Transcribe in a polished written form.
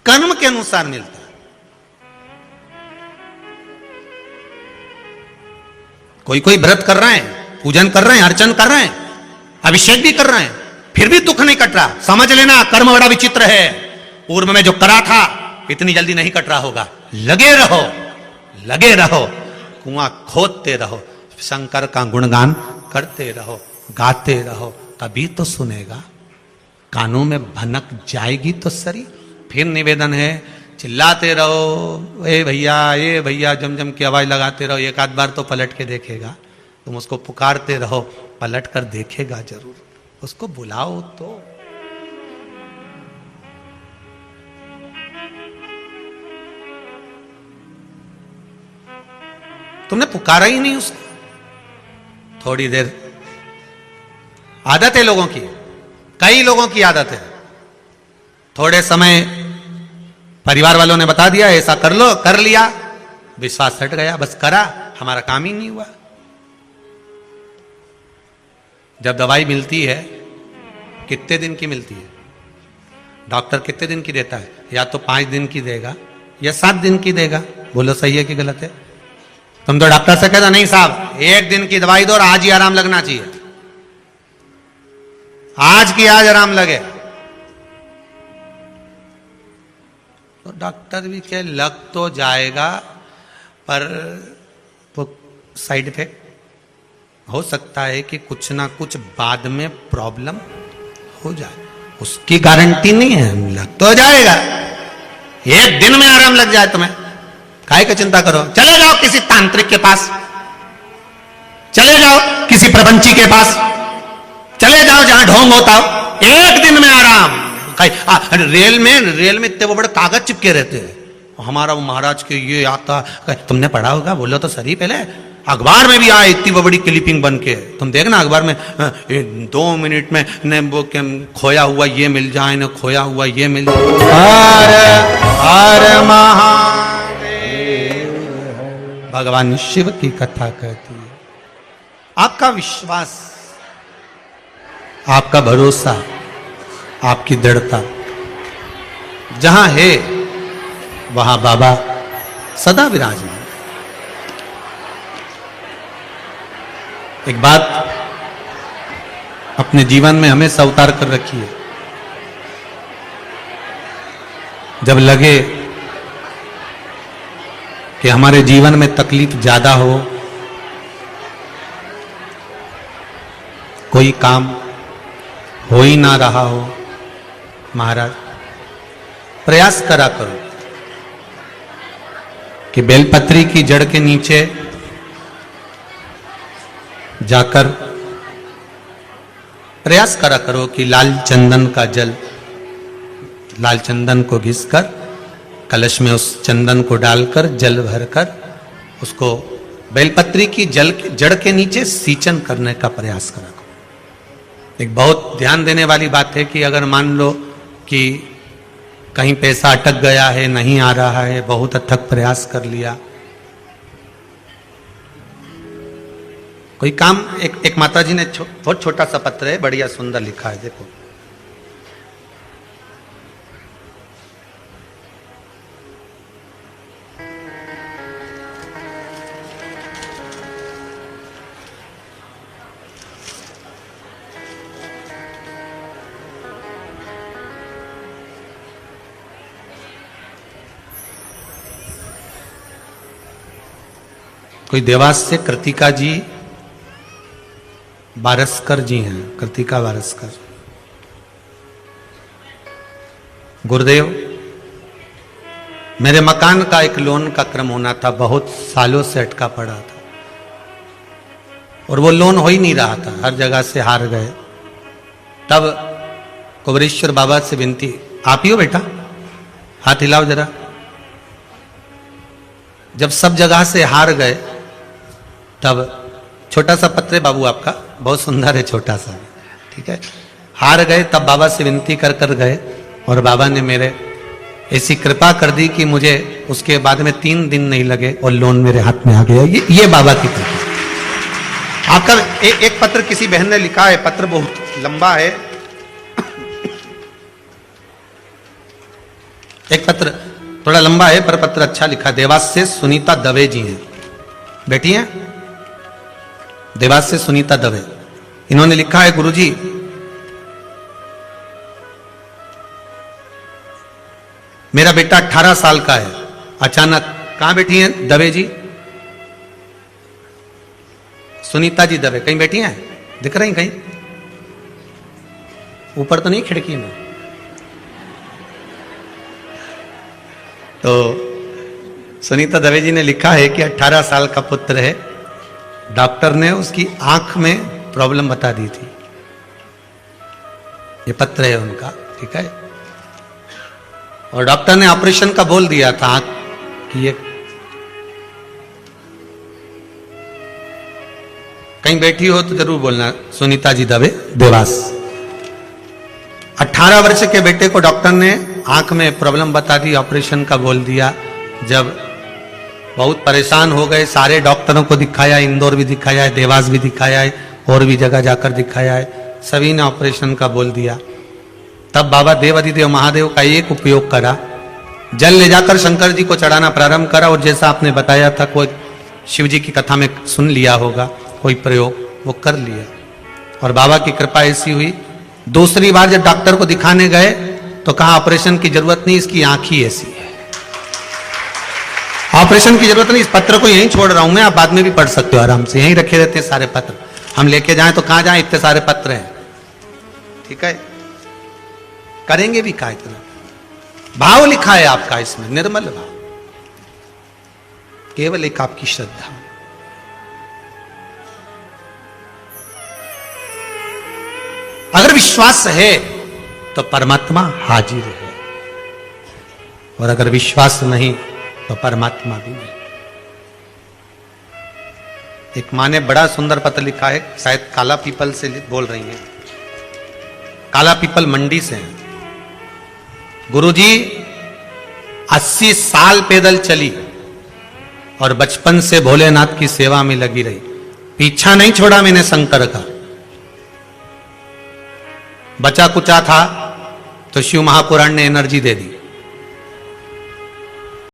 कर्म के अनुसार मिलता है। कोई कोई व्रत कर रहे हैं, पूजन कर रहे हैं, अर्चन कर रहे हैं, अभिषेक भी कर रहे हैं, फिर भी दुख नहीं कट रहा। समझ लेना कर्म बड़ा विचित्र है। पूर्व में जो करा था इतनी जल्दी नहीं कट रहा होगा। लगे रहो, लगे रहो, कुआं खोदते रहो, शंकर का गुणगान करते रहो, गाते रहो, तभी तो सुनेगा। कानों में भनक जाएगी तो सरी। फिर निवेदन है, चिल्लाते रहो, ए भैया जम जम की आवाज लगाते रहो। एक आध बार तो पलट के देखेगा। तुम उसको पुकारते रहो, पलट कर देखेगा जरूर। उसको बुलाओ तो। तुमने पुकारा ही नहीं उसको। थोड़ी देर, आदत है लोगों की, कई लोगों की आदत है। थोड़े समय परिवार वालों ने बता दिया ऐसा कर लो, कर लिया, विश्वास हट गया, बस करा, हमारा काम ही नहीं हुआ। जब दवाई मिलती है कितने दिन की मिलती है? डॉक्टर कितने दिन की देता है? या तो 5 दिन की देगा या 7 दिन की देगा। बोलो सही है कि गलत है? तुम तो डॉक्टर से कहता नहीं साहब 1 दिन की दवाई दो और आज ही आराम लगना चाहिए, आज की आज आराम लगे। तो डॉक्टर भी कहे लग तो जाएगा, पर वो साइड इफेक्ट हो सकता है कि कुछ ना कुछ बाद में प्रॉब्लम हो जाए, उसकी गारंटी नहीं है। लग तो जाएगा, 1 दिन में आराम लग जाए तुम्हें, काहे की चिंता करो। चले जाओ किसी तांत्रिक के पास, चले जाओ किसी प्रपंची के पास, चले जाओ जहां ढोंग होता हो, 1 दिन में आराम। रेल में इतने वो बड़े कागज चिपके रहते हैं, हमारा वो महाराज के ये आता, तुमने पढ़ा होगा, बोलो तो सही। पहले अखबार में भी आए इतनी वो बड़ी क्लिपिंग बन के, तुम देखना अखबार में 2 मिनट में न वो खोया हुआ ये मिल जाए, न खोया हुआ ये मिल जाए। हर हर महादेव, भगवान शिव की कथा कहती है। आपका विश्वास, आपका भरोसा, आपकी दृढ़ता जहां है वहां बाबा सदा विराजमान। एक बात अपने जीवन में हमेशा उतार कर रखिए, जब लगे कि हमारे जीवन में तकलीफ ज्यादा हो, कोई काम हो ही ना रहा हो, महाराज प्रयास करा करो कि बेलपत्री की जड़ के नीचे जाकर प्रयास करा करो कि लाल चंदन का जल, लाल चंदन को घिसकर कलश में उस चंदन को डालकर जल भरकर उसको बेलपत्री की जड़ के नीचे सींचन करने का प्रयास करा करो। एक बहुत ध्यान देने वाली बात है कि अगर मान लो कि कहीं पैसा अटक गया है, नहीं आ रहा है, बहुत अथक प्रयास कर लिया, कोई काम, एक माता जी ने बहुत छोटा सा पत्र है, बढ़िया सुंदर लिखा है, देखो। कोई देवास से कृतिका जी वारस्कर जी हैं, कृतिका वारस्कर। गुरुदेव, मेरे मकान का एक लोन का क्रम होना था, बहुत सालों से अटका पड़ा था और वो लोन हो ही नहीं रहा था, हर जगह से हार गए। तब कुबरेश्वर बाबा से विनती, आप ही हो बेटा, हाथ हिलाओ जरा। जब सब जगह से हार गए तब छोटा सा पत्र है बाबू आपका, बहुत सुंदर है, छोटा सा, ठीक है। हार गए तब बाबा से विनती कर कर गए और बाबा ने मेरे ऐसी कृपा कर दी कि मुझे उसके बाद में 3 दिन नहीं लगे और लोन मेरे हाथ में आ गया। ये बाबा की कृपा। आपका एक पत्र किसी बहन ने लिखा है, पत्र बहुत लंबा है। एक पत्र थोड़ा लंबा है पर पत्र अच्छा लिखा। देवास से सुनीता दवे जी हैं, बैठी हैं, देवास से सुनीता दवे। इन्होंने लिखा है, गुरुजी मेरा बेटा 18 साल का है, अचानक, कहां बैठी हैं दवे जी? सुनीता जी दवे कहीं बैठी हैं? दिख रही कहीं? ऊपर तो नहीं खिड़की में? तो सुनीता दवे जी ने लिखा है कि 18 साल का पुत्र है, डॉक्टर ने उसकी आंख में प्रॉब्लम बता दी थी। ये पत्र है उनका, ठीक है। और डॉक्टर ने ऑपरेशन का बोल दिया था आंख की। ये कहीं बैठी हो तो जरूर बोलना, सुनीता जी दवे, देवास। 18 वर्ष के बेटे को डॉक्टर ने आंख में प्रॉब्लम बता दी, ऑपरेशन का बोल दिया। जब बहुत परेशान हो गए, सारे डॉक्टरों को दिखाया, इंदौर भी दिखाया है, देवास भी दिखाया है, और भी जगह जाकर दिखाया है, सभी ने ऑपरेशन का बोल दिया। तब बाबा देवाधिदेव महादेव का एक उपयोग करा, जल ले जाकर शंकर जी को चढ़ाना प्रारंभ करा। और जैसा आपने बताया था, कोई शिव जी की कथा में सुन लिया होगा, कोई प्रयोग वो कर लिया। और बाबा की कृपा ऐसी हुई, दूसरी बार जब डॉक्टर को दिखाने गए तो कहा ऑपरेशन की जरूरत नहीं, इसकी आंख ही ऐसी है, ऑपरेशन की जरूरत नहीं। इस पत्र को यहीं छोड़ रहा हूं मैं, आप बाद में भी पढ़ सकते हो आराम से, यहीं रखे रहते हैं सारे पत्र। हम लेके जाएं तो कहां जाएं, इतने सारे पत्र हैं, ठीक है। करेंगे भी क्या इतना? भाव लिखा है आपका इसमें, निर्मल भाव, केवल एक आपकी श्रद्धा। अगर विश्वास है तो परमात्मा हाजिर है, और अगर विश्वास नहीं तो परमात्मा भी नहीं। एक माँ ने बड़ा सुंदर पत्र लिखा है, शायद काला पीपल से बोल रही हैं, काला पीपल मंडी से हैं। गुरुजी 80 साल पैदल चली और बचपन से भोलेनाथ की सेवा में लगी रही, पीछा नहीं छोड़ा मैंने शंकर का। बचा कुचा था तो शिव महापुराण ने एनर्जी दे दी,